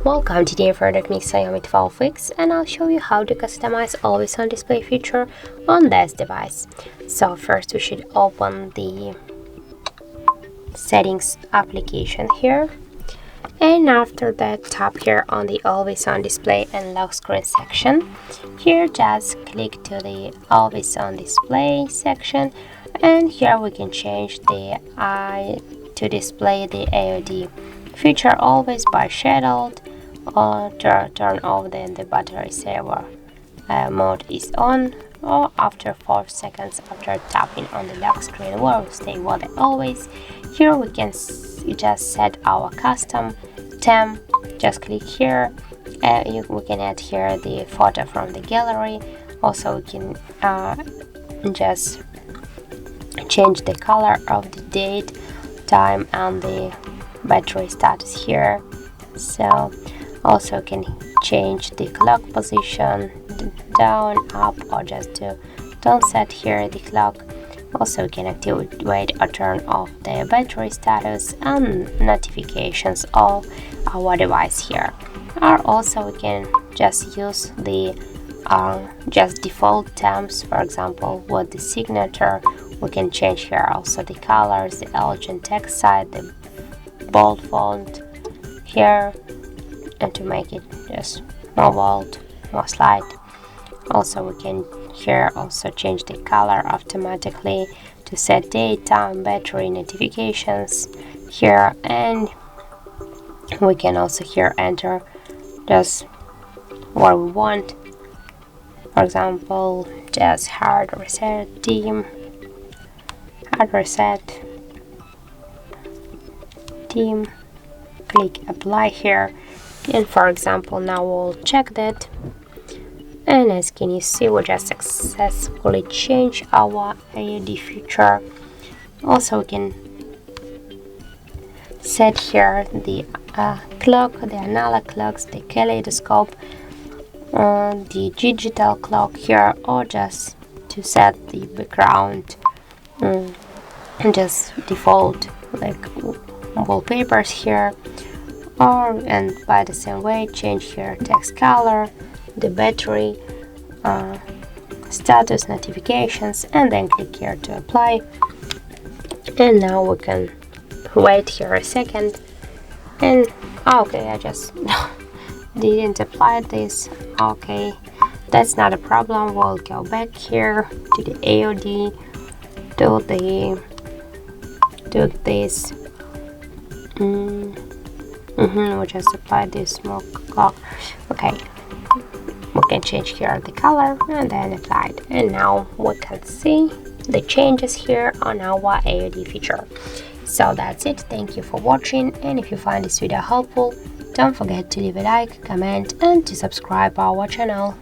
Welcome to the product XIAOMI 12X, and I'll show you how to customize always on display feature on this device. So first we should open the settings application here, and after that tap here on the always on display and lock screen section. Here just click to the always on display section, and here we can change the to display the AOD feature always by shadowed, or turn off then the battery saver mode is on, or after 4 seconds after tapping on the lock screen will stay with it always. Here we can just set our custom theme. Just click here, we can add here the photo from the gallery. Also we can just change the color of the date, time and the battery status here. So also can change the clock position down, up, or just to don't set here the clock. Also can activate or turn off the battery status and notifications of our device here. Or also we can just use the just default themes, for example with the signature. We can change here also the colors, the elegant text side, the bold font here, and to make it just more bold, more slight. Also we can here also change the color automatically to set date, time, battery, notifications here, and we can also here enter just what we want. For example, just hard reset theme, click apply here, and for example now we'll check that, and as can you see we just successfully changed our AOD feature. Also we can set here the clock, the analog clocks, the kaleidoscope, the digital clock here, or just to set the background and just default like wallpapers here, or and by the same way change here text color, the battery, status, notifications, and then click here to apply. And now we can wait here a second, and okay, I just didn't apply this. Okay, that's not a problem. We'll go back here to the AOD, do this. We just apply this small clock. Okay, we can change here the color and then apply it, and now we can see the changes here on our AOD feature. So that's it. Thank you for watching, and if you find this video helpful, don't forget to leave a like, comment and to subscribe our channel.